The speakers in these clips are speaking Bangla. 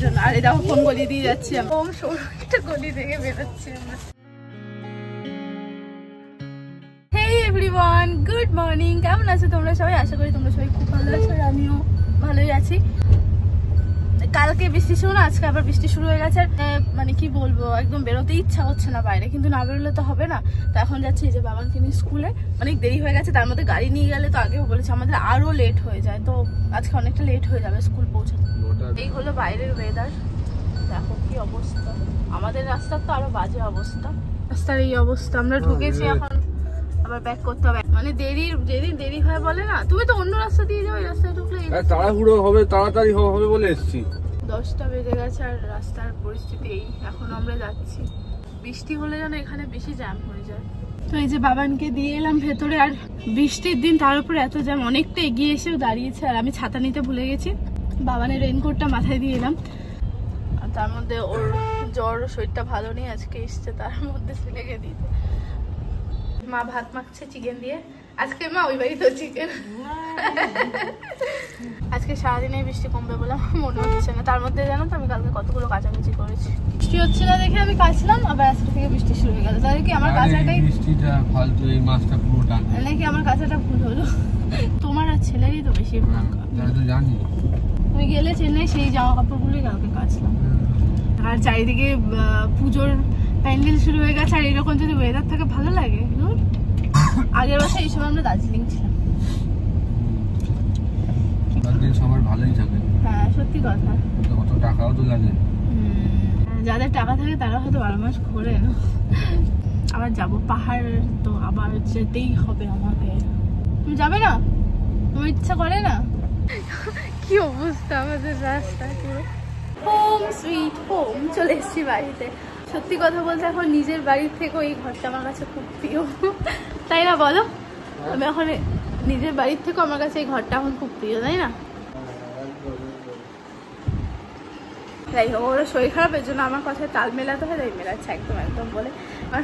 জন্য। আর এই দেখো কোন গলি দিয়ে যাচ্ছি, সরু একটা গলি থেকে বেরোচ্ছি আমরা। হেই এভরিওয়ান, গুড মর্নিং। কেমন আছো তোমরা সবাই? আশা করি তোমরা সবাই খুব ভালো আছো, আর আমিও ভালোই আছি। কালকে বৃষ্টি ছিল না, আজকে আবার বৃষ্টি শুরু হয়ে গেছে। আর মানে কি বলবো, একদম বেরোতে ইচ্ছা হচ্ছে না বাইরে, কিন্তু না বেরোলে তো হবে না। তো এখন যাচ্ছি যে বাবানকে নিয়ে স্কুলে, অনেক দেরি হয়ে গেছে। তার মধ্যে গাড়ি নিয়ে গেলে তো আগেও বলেছে আমাদের আরো লেট হয়ে যায়, তো আজকে অনেকটা লেট হয়ে যাবে স্কুল পৌঁছাতে। এই হলো বাইরের ওয়েদার, দেখো কি অবস্থা। আমাদের রাস্তার তো আরো বাজে অবস্থা, রাস্তার এই অবস্থা। আমরা ঢুকেছি, এখন আবার ব্যাক করতে হবে। মানে যেদিন দেরি হয় বলে না, তুমি তো অন্য রাস্তা দিয়ে যাও, এই রাস্তায় ঢুকলে তাড়াহুড়ো হবে, তাড়াতাড়ি হবে বলে এসেছি। 10টা বেজে গেছে আর রাস্তার পরিস্থিতি এই। এখন আমরা যাচ্ছি, বৃষ্টি হলে যেন এখানে বেশি জ্যাম হয়ে যায়। তো এই যে বাবানকে দিয়ে এলাম ভেতরে, আর বৃষ্টির দিন তার উপরে এত জ্যাম। অনেকটা এগিয়ে এসেও দাঁড়িয়েছে, আর আমি ছাতা নিতে ভুলে গেছি। বাবানের রেইনকোটটা মাথায় দিয়ে এলাম, আর তার মধ্যে ওর জ্বর, শরীরটা ভালো নেই, আজকে এসছে, তার মধ্যে ছেলেকে দিতে। মা ভাত মাখছে চিকেন দিয়ে। আজকে মা ওই বাড়ি তো চিকেন। আজকে সারাদিনে বৃষ্টি কমবে বলে মনে হচ্ছে না। তার মধ্যে জানো তো আমি কালকে কতগুলো কাচাকুচি করেছি। বৃষ্টি হচ্ছে না দেখে আমি কাচলাম, আবার আজকে থেকে বৃষ্টি শুরু হয়ে গেল। তাহলে কি আমার কাঁচাটাই বৃষ্টিটা ফালতু, এই মাছটা পুরো টান নাকি আমার কাঁচাটা ভুল হলো? তোমার আর ছেলেরই তো বেশি ভাগ। তো জানি তুমি গেলে চেন্নাই, সেই জামা কাপড়গুলোই কালকে কাচলাম। আর চারিদিকে পুজোর প্যান্ডেল শুরু হয়ে গেছে, আর এরকম যদি ওয়েদার থাকে ভালো লাগে। আগের বছর এই সময় আমরা দার্জিলিং ছিলাম। সবার ভালোই থাকে। হ্যাঁ সত্যি কথা, কত টাকাও তো লাগে। যাদের টাকা থাকে তারা হয়তো 12 মাস ঘোরে না। আবার যাবো পাহাড়, তো আবার যেতেই হবে আমাকে। তুমি যাবে না? তোমার ইচ্ছা করে না? কি অবস্থা আমাদের রাস্তা, হোম সুইট হোম। চলে এসেছি বাড়িতে। সত্যি কথা বলতে এখন নিজের বাড়ির থেকে এই ঘরটা আমার কাছে খুব প্রিয়, তাই না বলো? আমি এখন নিজের বাড়ির থেকে আমার কাছে এই ঘরটা এখন খুব প্রিয়, তাই না? তাই হোক, ওরা শরীর খারাপের জন্য আমার কথায় তাল মেলাতে হয়, তাই মেলাচ্ছে একদম একদম বলে। আর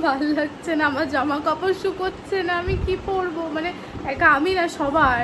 ভালো লাগছে না, আমার জামা কাপড় শুকোচ্ছে না, আমি কি পরবো? মানে একা আমি না, সবার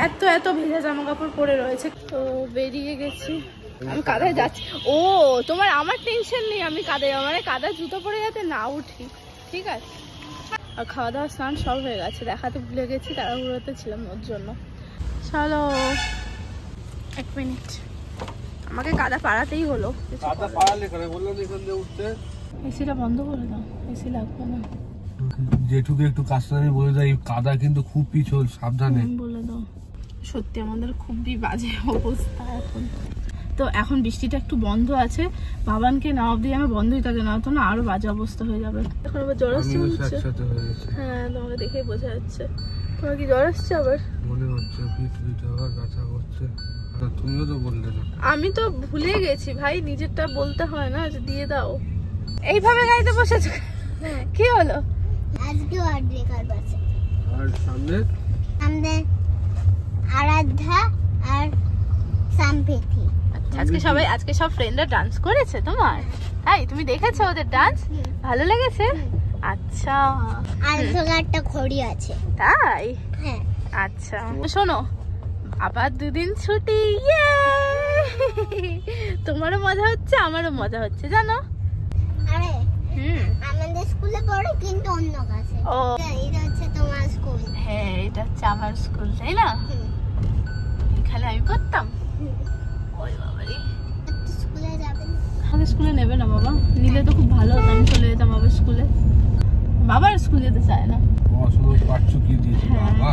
এত এত ভেজা জামা কাপড় পরে রয়েছে। তো বেরিয়ে গেছি, আমি কাদায় যাচ্ছি। ও তোমার, আমার টেনশন নেই, আমি কাদায়, মানে কাদা জুতো পরে যাতে না উঠি, ঠিক আছে? আর খাওয়া দাওয়া স্নান সব হয়ে গেছে, দেখাতে ভুলে গেছি, তাড়াহুড়োতে ছিলাম ওর জন্য। চলো 1 মিনিট, আমাকে কাদা পাড়াতেই হলো। এসিটা বন্ধ করে দাও, এসি লাগবে না। যেটুকু একটু কাজটা আমি বলে যাই, কাদা কিন্তু খুব পিছল, সাবধানে বলে দাও। সত্যি আমাদের খুবই বাজে অবস্থা এখন। তো এখন বৃষ্টিটা একটু বন্ধ আছে, বাবানকে না অব্দি আমার বন্ধই থাকে, না তো না আরো বাজে অবস্থা হয়ে যাবে। এখন আবার জ্বর আসছে হচ্ছে। হ্যাঁ তোমাকে দেখেই বোঝা যাচ্ছে। তোমার কি জ্বর আসছে আবার? মনে হচ্ছে পিঠ আবার ব্যথা করছে। তুমিও তো বললে না। আমি তো ভুলে গেছি ভাই, নিজেরটা বলতে হয় না যে দিয়ে দাও। এইভাবে গাড়িতে বসেছো, কি হলো? আজকে অর্ধেকার বাসে, আর সামনে আরাধ্যা আর সাম্পেথি। আজকে সব ফ্রেন্ডরা ডান্স করেছে তোমার? তাই তুমি দেখেছো ওদের ডান্স? ভালো লেগেছে? আচ্ছা, আর একটা ঘড়ি আছে। তাই? হ্যাঁ। আচ্ছা শোনো, আবার 2 দিন ছুটি, তোমারও মজা হচ্ছে আমারও মজা হচ্ছে জানো। আরে আমাদের স্কুলে পড়ে কিন্তু অন্য ক্লাসে। ও এটা হচ্ছে তোমার স্কুল? হ্যাঁ এটা হচ্ছে আমার স্কুল, তাই না? এখানে আমি পড়তাম। ওই বাবারে, স্কুলে যাবে না? আমাকে স্কুলে নেবে না বাবা, নিলে তো খুব ভালো হতো, আমি চলে যেতাম আবার স্কুলে। বাবার স্কুল যেতে চায় না। পড়াশোনা পাচ্ছ কি দিয়েছে বাবা,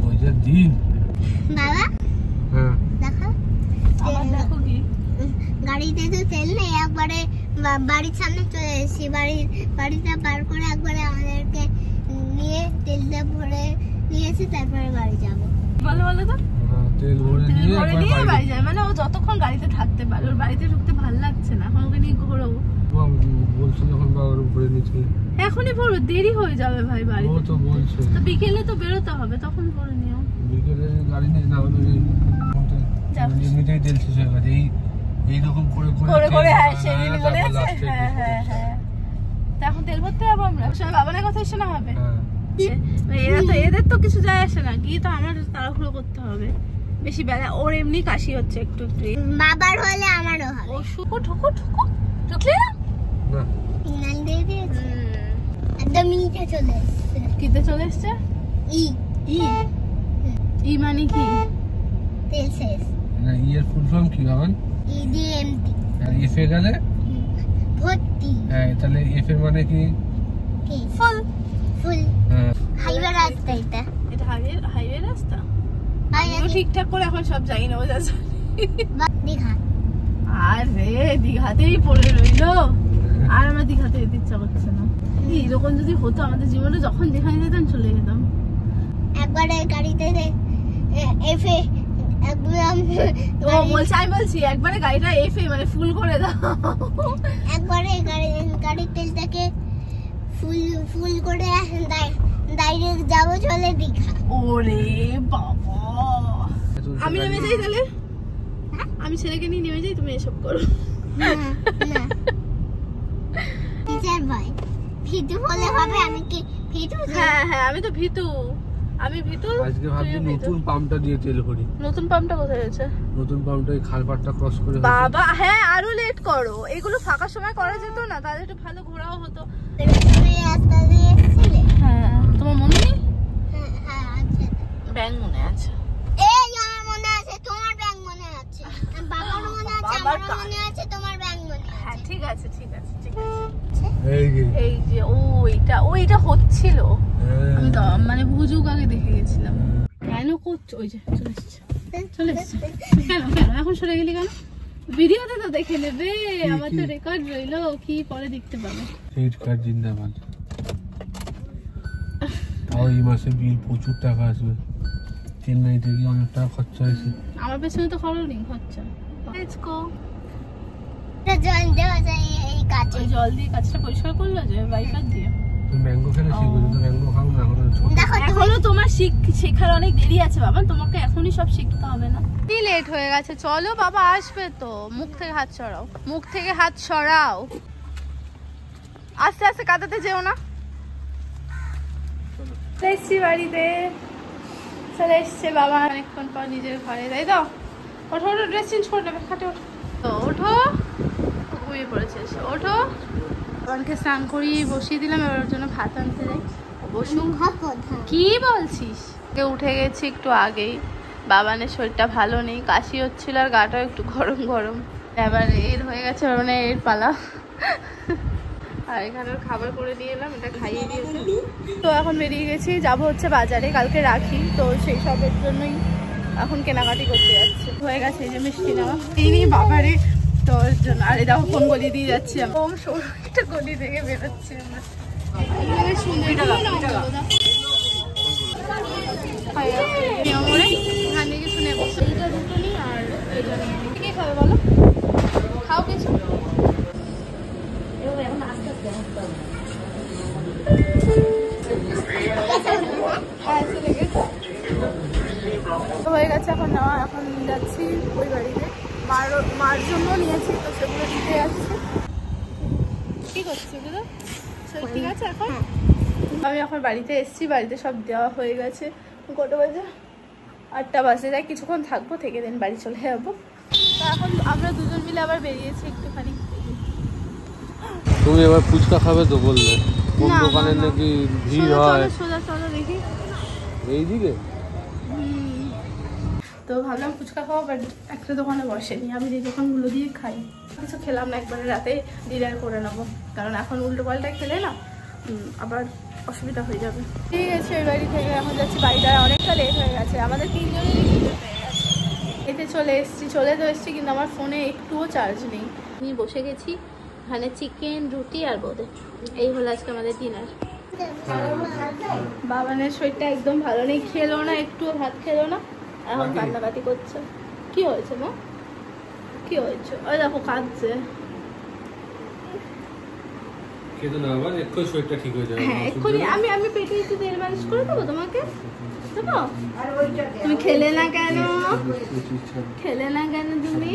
ওই যে দিন। বাবা হ্যাঁ দেখো, আমার দেখো কি গাড়িতে তো তেল নেই, একবারে বাড়ির সামনে চলে এসেছি। বাড়িটা পার করে একবারে আমাদেরকে নিয়ে তেলটা ভরে নিয়েছি, তারপরে বাড়ি যাবো। বলো বলো তো, তেল ভরে নিয়ে বাড়ি যায় মানে ও যতক্ষণ গাড়িতে থাকতে পারে, ওর বাড়িতে ঢুকতে ভালো লাগছে না, এখন ওকে নিয়ে ঘোরবো বলছি। যখন বাবার উপরে নিচে এখনই ভরো, দেরি হয়ে যাবে ভাই বাড়িতে। ও তো বলছে তো বিকেলে তো বেরোতে হবে, তখন ভরে নিও। বিকেলে গাড়ি নেই, না হলে এমনিতেই তেল শেষ হয়ে গেছে। এইরকম করে করে হ্যাঁ সেদিন মনে আছে। হ্যাঁ এখন তেল ভরতে যাবো আমরা, বাবানের কথা শোনা হবে। এদের তো কিছু যায় আসে না, গিয়ে তো আমার তাড়াহুড়ো করতে হবে বেশি বেলা। ওর এমনি কাশি হচ্ছে একটু একটু, বাবার হলে ঠুকো ঠুকো ঠুকো ঢুকলে না না নাল দিয়ে দিয়েছে একদম ইতে চলে এসেছে কিতে চলে এসছে ই ই ই মানে কি তেল শেষ না এর ফুল ফর্ম কি বাবান ই দিয়ে এমটি আর এফ এ গেলে ভর্তি হ্যাঁ তাহলে এফ এর মানে কি কি ফুল ফুল হ্যাঁ হাইওয়ে রাস্তা এটা এটা হাইওয়ে রাস্তা হাইওয়ে আমিও ঠিকঠাক করে এখন সব জানি না বোঝা যায় দীঘা আরে দীঘাতেই পড়ে রইলো আর আমার দীঘাতে যেতে ইচ্ছা করছে না এরকম যদি হতো আমাদের জীবনে যখন যেখানে যেতাম চলে যেতাম একবারে গাড়িতে এফে একদম ও বলছি আমি বলছি একবারে গাড়িটা এফে মানে ফুল করে দাও একবারে গাড়ির তেলটাকে ফুল করে ডাইরেক্ট যাবো চলে দীঘা ওরে বাবা আমি নেমে যাই তাহলে আমি ছেলেকে নিয়ে নেমে যাই তুমি এসব করো না না টিচার ভাই ভিতু বলে হবে আমি কি ভিতু হ্যাঁ হ্যাঁ আমি তো ভিতু আমি ভিতু আজকে ভাবছি নতুন পাম্পটা দিয়ে তেল ভরি নতুন পাম্পটা কোথায় আছে নতুন পাম্পটা এই খালপাটটা ক্রস করে বাবা হ্যাঁ আরো লেট করো এগুলো ফাঁকা সময় করা যেত না তাহলে একটু ভালো ঘোরাও হতো তুমি রাস্তা দিয়ে এসেছিলে হ্যাঁ তোমার মনে নেই হ্যাঁ আছে ব্যাং মনে আছে এই আমার মনে আছে তোমার ব্যাংক মনে আছে বাবার মনে আছে আমার মনে আছে তোমার ব্যাংক মনে হ্যাঁ আছে ঠিক আছে ঠিক আছে ঠিক আছে এই যে এই যে ওইটা হচ্ছিল হ্যাঁ। আমি তো মানে বুঝুক আগে দেখে গেছিলাম কেন করছো ওই যে চলে এসছে কেন এখন সরে গেলি কেন ভিডিওতে তো দেখে নেবে আমার তো রেকর্ড রইলো কি পরে দেখতে পাবে ক্রেডিট কার্ড জিন্দাবাদ তাও এই মাসে বিল প্রচুর টাকা আসবে চেন্নাইতে গিয়ে অনেক টাকা খরচা হয়েছে আমার পেছনে তো খরচ নেই খরচা লেটস গো জল দেওয়া যায় এই কাছে ওই জল দিয়ে কাজটা পরিষ্কার করলো যে ওয়াইপার দিয়ে তুমি ম্যাঙ্গো খেলে শিখবে তো ম্যাঙ্গো খাও না এখন ছোট দেখো এখনো তোমার শেখার অনেক দেরি আছে বাবা তোমাকে এখনই সব শিখতে হবে না কি লেট হয়ে গেছে চলো বাবা আসবে তো মুখ থেকে হাত সরাও আস্তে আস্তে কাঁদাতে যেও না এসছি বাড়িতে চলে এসছে বাবা অনেকক্ষণ পর নিজের ঘরে তাই তো ওঠো ড্রেস চেঞ্জ করে নেবে খাটে ওঠো তো ওঠো ঘুমিয়ে পড়েছে এসে ওঠো বাবাকে স্নান করিয়ে বসিয়ে দিলাম এবার ওর জন্য ভাত আনতে যাই বসুন কি বলছিস উঠে গেছি একটু আগেই বাবানের শরীরটা ভালো নেই কাশি হচ্ছিল আর গাটাও একটু গরম গরম এবার এর হয়ে গেছে মানে এর পালা আর এখানের খাবার করে নিয়ে এলাম এটা খাইয়ে দিয়েছে তো এখন বেরিয়ে গেছি যাবো হচ্ছে বাজারে কালকে রাখি তো সেই সবের জন্যই এখন কেনাকাটি করতে যাচ্ছে হয়ে গেছে এই যে মিষ্টি নেওয়া তিনি বাবারে তোর জন্য আরে দেখো ফোন গলিয়ে দিয়ে যাচ্ছি আমি ওম একটা গলি থেকে বেরোচ্ছি আমরা সুন্দর এখান থেকে শুনে এইটা দুটো নিই আর এইটা নিই কে খাবে বলো খাও কিছু এখন আস্তে আস্তে হয়ে গেছে এখন নেওয়া এখন যাচ্ছি ওই বাড়িতে মার জন্য নিয়েছি তো সেগুলো দিতে যাচ্ছি কি করছি বুঝলো ঠিক আছে এখন আমি এখন বাড়িতে এসেছি বাড়িতে সব দেওয়া হয়ে গেছে কটা বাজে 8টা বাজে যাই কিছুক্ষণ থাকবো থেকে দিন বাড়ি চলে যাবো তো এখন আমরা দুজন মিলে আবার বেরিয়েছি একটুখানি তুমি এবার ফুচকা খাবে তো বললে কোন না, দোকানে না, না। নাকি ভিড় হয় সোজা চলো দেখি এইদিকে তো ভাবলাম ফুচকা খাওয়া বাট একটা দোকানে বসেনি আমি যে দোকানগুলো দিয়ে খাই কিছু খেলাম না একবারে রাতে ডিনার করে নেবো কারণ এখন উল্টো পাল্টা খেলে না আবার অসুবিধা হয়ে যাবে ঠিক আছে ওই বাড়ি থেকে এখন যাচ্ছি বাড়িটা অনেকটা লেট হয়ে গেছে আমাদের তিনজনেরই লেট হয়ে গেছে এতে চলে এসেছি কিন্তু আমার ফোনে একটুও চার্জ নেই আমি বসে গেছি এখানে চিকেন রুটি আর বোঁদে এই হলো আজকে আমাদের ডিনার বাবানের শরীরটা একদম ভালো নেই খেলো না একটুও ভাত খেলো না এখন কান্নাকাটি করছে কি হয়েছে মা কি হয়েছে ওই দেখো কাঁদছে খেতে না আবার এক্ষুনি শরীরটা ঠিক হয়ে যাবে হ্যাঁ এক্ষুনি আমি পেটে একটু তেল মালিশ করে দেবো তোমাকে দেবো তুমি খেলে না কেন তুমি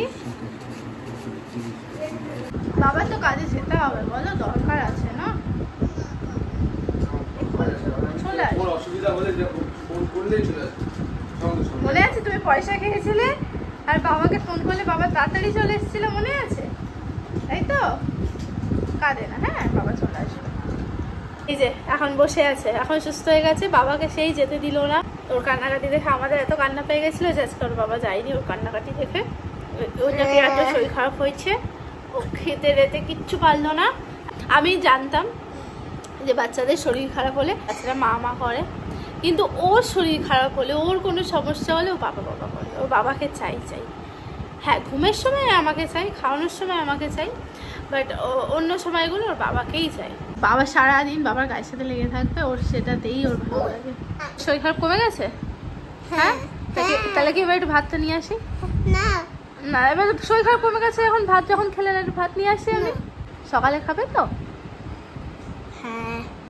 বাবা তো কাজে যেতে হবে বলো দরকার আছে না চলে আসবে অসুবিধা হলে ফোন করলেই চলে আসবে মনে আছে তুমি পয়সা খেয়েছিলে আর বাবাকে ফোন করলে বাবা তাড়াতাড়ি চলে এসেছিল মনে আছে কাঁদে না, হ্যাঁ বাবা চলে আসবে। এই যে এখন বসে আছে, এখন সুস্থ হয়ে গেছে, বাবাকে সেই যেতে দিল না। ওর কান্নাকাটি দেখে আমাদের এত কান্না পেয়ে গেছিলো যে আজকে ওর বাবা যায়নি ওর কান্নাকাটি দেখে। ওর নাকি এত শরীর খারাপ হয়েছে, ও খেতে রেতে কিচ্ছু পারলো না। আমি জানতাম যে বাচ্চাদের শরীর খারাপ হলে বাচ্চারা মা মা করে, কিন্তু ওর শরীর খারাপ হলে, ওর কোনো সমস্যা হলে ও বাবা বাবা করে, ওর বাবাকে চাই। হ্যাঁ ঘুমের সময় আমাকে চাই, খাওয়ানোর সময় আমাকে চাই, বাট অন্য সময়গুলো ওর বাবাকেই চাই। বাবা সারাদিন বাবার গায়ের সাথে লেগে থাকবে, ওর সেটাতেই ওর ভালো লাগে। শরীর খারাপ কমে গেছে? হ্যাঁ তাহলে কি এবার একটু ভাতটা নিয়ে আসি? না এবার শরীর খারাপ কমে গেছে, এখন ভাত যখন খেলেন একটু ভাত নিয়ে আসি আমি। সকালে খাবে তো?